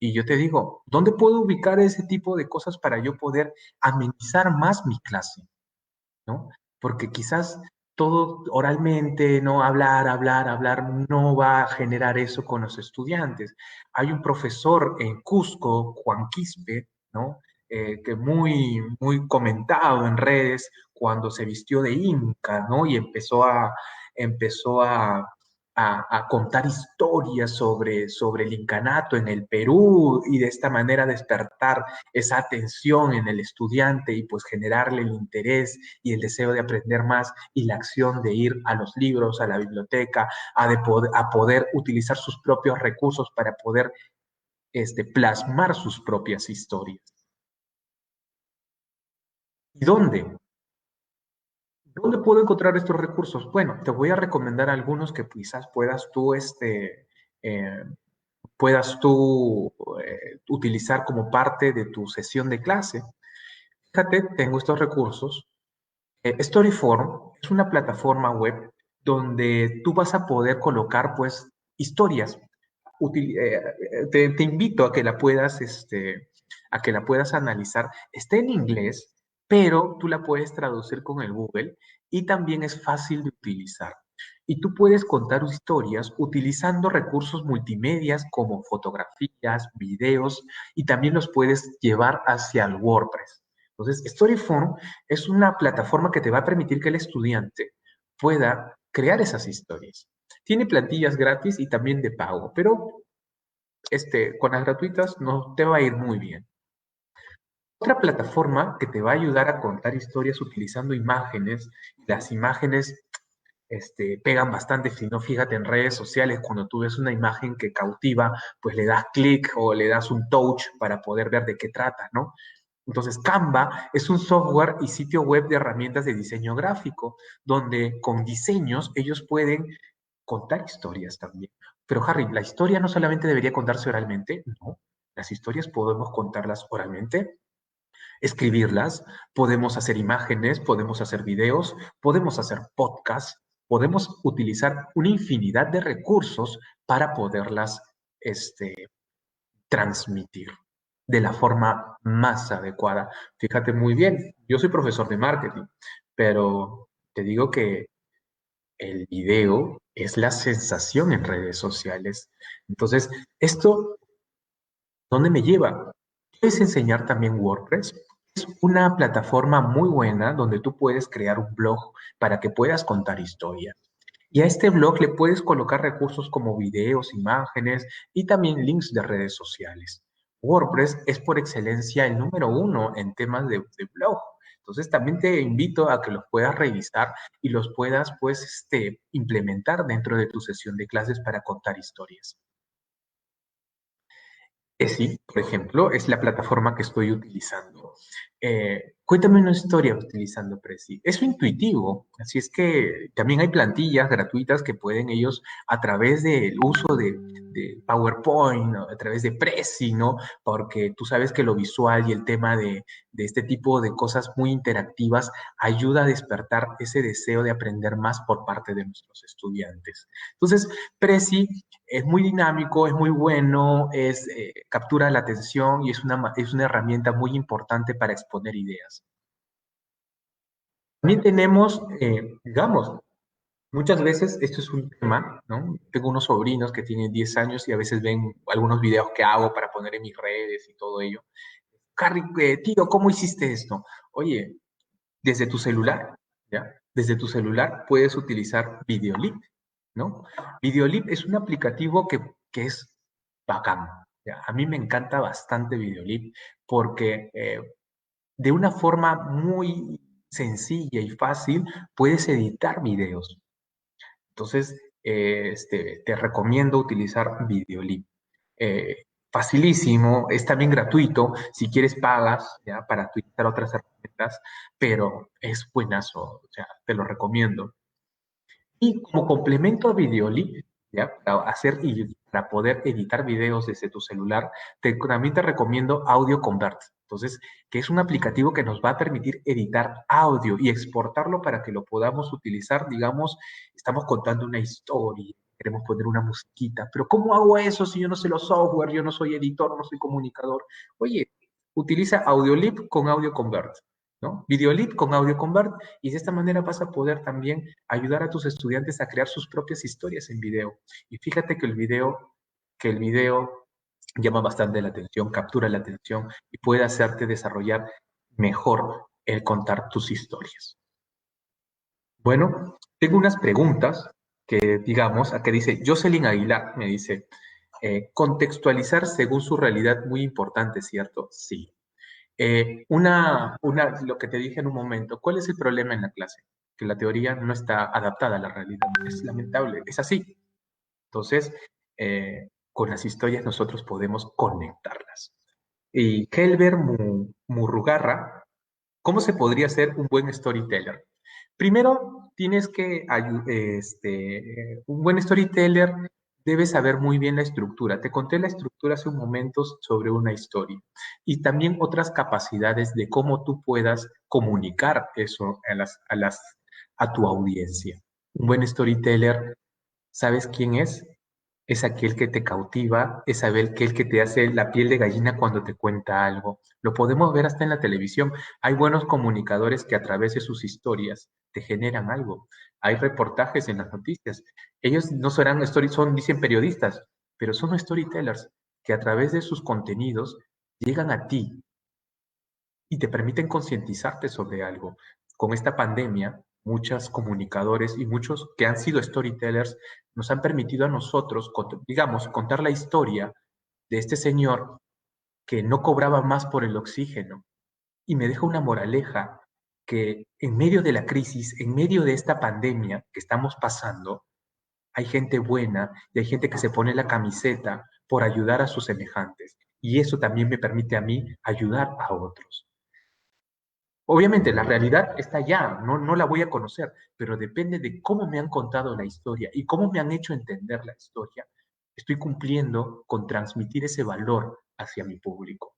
Y yo te digo, ¿dónde puedo ubicar ese tipo de cosas para yo poder amenizar más mi clase? ¿No? Porque quizás todo oralmente, no hablar, hablar, hablar, no va a generar eso con los estudiantes. Hay un profesor en Cusco, Juan Quispe, ¿no? Que muy comentado en redes cuando se vistió de Inca, ¿no? Y empezó a contar historias sobre el incanato en el Perú y de esta manera despertar esa atención en el estudiante y pues generarle el interés y el deseo de aprender más y la acción de ir a los libros, a la biblioteca, a poder utilizar sus propios recursos para poder plasmar sus propias historias. ¿Y dónde? ¿Dónde puedo encontrar estos recursos? Bueno, te voy a recomendar algunos que quizás eh, puedas tú utilizar como parte de tu sesión de clase. Fíjate, tengo estos recursos. Storyform es una plataforma web donde tú vas a poder colocar pues historias. Te invito a que la puedas, a que la puedas analizar. Está en inglés, pero tú la puedes traducir con el Google y también es fácil de utilizar. Y tú puedes contar historias utilizando recursos multimedias como fotografías, videos y también los puedes llevar hacia el WordPress. Entonces, Storyform es una plataforma que te va a permitir que el estudiante pueda crear esas historias. Tiene plantillas gratis y también de pago, pero con las gratuitas no te va a ir muy bien. Otra plataforma que te va a ayudar a contar historias utilizando imágenes, las imágenes pegan bastante, si no, fíjate en redes sociales, cuando tú ves una imagen que cautiva, pues le das clic o le das un touch para poder ver de qué trata, ¿no? Entonces, Canva es un software y sitio web de herramientas de diseño gráfico, donde con diseños ellos pueden contar historias también. Pero Harry, la historia no solamente debería contarse oralmente, no. Las historias podemos contarlas oralmente, escribirlas, podemos hacer imágenes, podemos hacer videos, podemos hacer podcasts, podemos utilizar una infinidad de recursos para poderlas transmitir de la forma más adecuada. Fíjate muy bien, yo soy profesor de marketing, pero te digo que el video es la sensación en redes sociales. Entonces, ¿esto dónde me lleva? Puedes enseñar también WordPress. Es una plataforma muy buena donde tú puedes crear un blog para que puedas contar historias. Y a este blog le puedes colocar recursos como videos, imágenes y también links de redes sociales. WordPress es por excelencia el número uno en temas de blog. Entonces también te invito a que los puedas revisar y los puedas pues implementar dentro de tu sesión de clases para contar historias. Prezi, por ejemplo, es la plataforma que estoy utilizando. Cuéntame una historia utilizando Prezi. Es intuitivo, así es que también hay plantillas gratuitas que pueden ellos, a través del uso de PowerPoint, ¿no? A través de Prezi, ¿no? Porque tú sabes que lo visual y el tema de este tipo de cosas muy interactivas ayuda a despertar ese deseo de aprender más por parte de nuestros estudiantes. Entonces, Prezi es muy dinámico, es muy bueno, captura la atención y es una herramienta muy importante para exponer ideas. También tenemos, digamos, muchas veces esto es un tema, ¿no? Tengo unos sobrinos que tienen 10 años y a veces ven algunos videos que hago para poner en mis redes y todo ello. Carly, tío, ¿cómo hiciste esto? Oye, desde tu celular, ¿ya? Desde tu celular puedes utilizar Videolip, ¿no? Videolip es un aplicativo que es bacán, ¿ya? A mí me encanta bastante Videolip porque de una forma muy sencilla y fácil puedes editar videos. Entonces, te recomiendo utilizar Videolip. Facilísimo, es también gratuito. Si quieres, pagas ya para utilizar otras herramientas, pero es buenazo, o sea, te lo recomiendo. Y como complemento a Videolip, ya, para hacer y para poder editar videos desde tu celular, también te recomiendo Audio Convert. Entonces, que es un aplicativo que nos va a permitir editar audio y exportarlo para que lo podamos utilizar, digamos, estamos contando una historia, queremos poner una musiquita, pero ¿cómo hago eso si yo no sé los software, yo no soy editor, no soy comunicador? Oye, utiliza Audiolib con Audio Convert, ¿no? Videolib con Audio Convert y de esta manera vas a poder también ayudar a tus estudiantes a crear sus propias historias en video. Y fíjate que el video llama bastante la atención, captura la atención y puede hacerte desarrollar mejor el contar tus historias. Bueno, tengo unas preguntas que, digamos, acá dice Jocelyn Aguilar, me dice, contextualizar según su realidad, muy importante, ¿cierto? Sí. Lo que te dije en un momento, ¿cuál es el problema en la clase? Que la teoría no está adaptada a la realidad. Es lamentable, es así. Entonces, con las historias nosotros podemos conectarlas. Y Helber Murrugarra, ¿cómo se podría ser un buen storyteller? Primero, tienes que, un buen storyteller debe saber muy bien la estructura. Te conté la estructura hace un momento sobre una historia y también otras capacidades de cómo tú puedas comunicar eso a tu audiencia. Un buen storyteller, ¿sabes quién es? Es aquel que te cautiva, es aquel que te hace la piel de gallina cuando te cuenta algo. Lo podemos ver hasta en la televisión. Hay buenos comunicadores que a través de sus historias te generan algo. Hay reportajes en las noticias. Ellos no serán dicen periodistas, pero son storytellers que a través de sus contenidos llegan a ti y te permiten concientizarte sobre algo. Con esta pandemia, muchos comunicadores y muchos que han sido storytellers nos han permitido a nosotros, digamos, contar la historia de este señor que no cobraba más por el oxígeno. Y me deja una moraleja que en medio de la crisis, en medio de esta pandemia que estamos pasando, hay gente buena y hay gente que se pone la camiseta por ayudar a sus semejantes. Y eso también me permite a mí ayudar a otros. Obviamente, la realidad está allá, no la voy a conocer, pero depende de cómo me han contado la historia y cómo me han hecho entender la historia. Estoy cumpliendo con transmitir ese valor hacia mi público.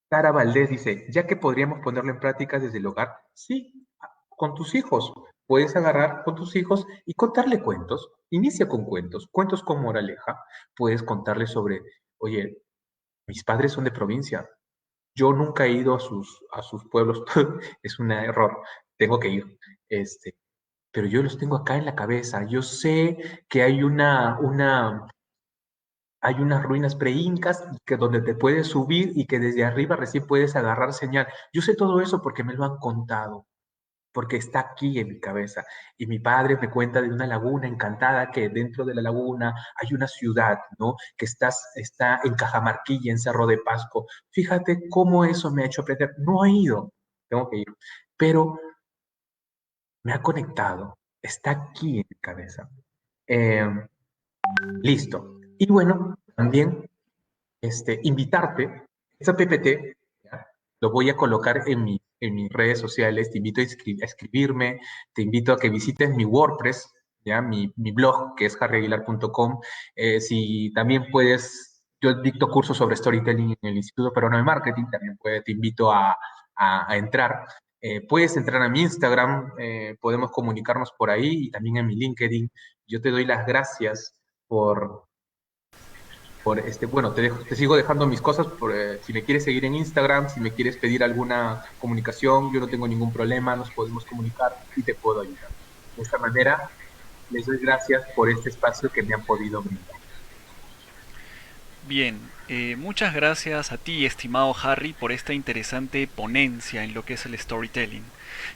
Sara Valdés dice, ya que podríamos ponerlo en práctica desde el hogar, sí, con tus hijos. Puedes agarrar con tus hijos y contarle cuentos. Inicia con cuentos, cuentos con moraleja. Puedes contarle sobre, oye, mis padres son de provincia, yo nunca he ido a sus pueblos, es un error, tengo que ir, pero yo los tengo acá en la cabeza. Yo sé que hay unas ruinas preincas que donde te puedes subir y que desde arriba recién puedes agarrar señal. Yo sé todo eso porque me lo han contado, porque está aquí en mi cabeza. Y mi padre me cuenta de una laguna encantada, que dentro de la laguna hay una ciudad, ¿no? Que está en Cajamarquilla, en Cerro de Pasco. Fíjate cómo eso me ha hecho aprender. No he ido, tengo que ir, pero me ha conectado, está aquí en mi cabeza. Eh, Listo. Y bueno, también invitarte, esta PPT, ¿ya? Lo voy a colocar en mis redes sociales, te invito a escribirme, te invito a que visites mi WordPress, ¿ya? Mi blog, que es harryaguilar.com. Si también puedes, yo dicto cursos sobre storytelling en el Instituto Peruano de Marketing, también te invito a entrar. Puedes entrar a mi Instagram, podemos comunicarnos por ahí y también en mi LinkedIn. Yo te doy las gracias por bueno, te sigo dejando mis cosas si me quieres seguir en Instagram, si me quieres pedir alguna comunicación, yo no tengo ningún problema, nos podemos comunicar y te puedo ayudar. De esta manera, les doy gracias por este espacio que me han podido brindar. Bien, muchas gracias a ti, estimado Harry, por esta interesante ponencia en lo que es el storytelling.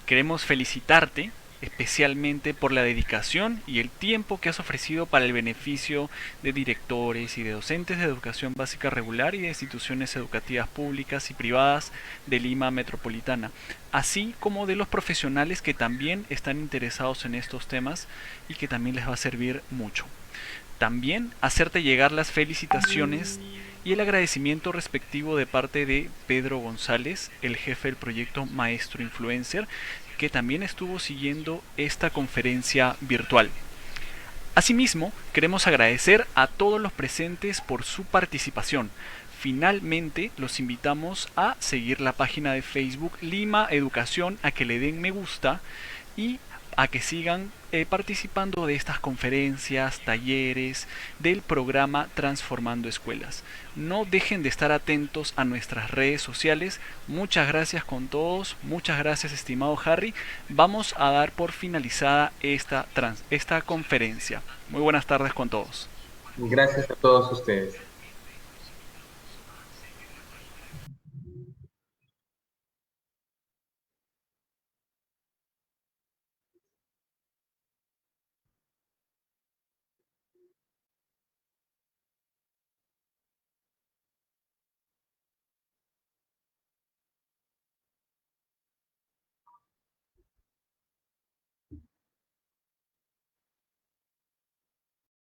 Queremos felicitarte especialmente por la dedicación y el tiempo que has ofrecido para el beneficio de directores y de docentes de educación básica regular y de instituciones educativas públicas y privadas de Lima Metropolitana, así como de los profesionales que también están interesados en estos temas y que también les va a servir mucho. También hacerte llegar las felicitaciones y el agradecimiento respectivo de parte de Pedro González, el jefe del proyecto Maestro Influencer, que también estuvo siguiendo esta conferencia virtual. Asimismo, queremos agradecer a todos los presentes por su participación. Finalmente, los invitamos a seguir la página de Facebook Lima Educación, a que le den me gusta y a que sigan participando de estas conferencias, talleres, del programa Transformando Escuelas. No dejen de estar atentos a nuestras redes sociales. Muchas gracias con todos, muchas gracias estimado Harry. Vamos a dar por finalizada esta conferencia. Muy buenas tardes con todos. Gracias a todos ustedes.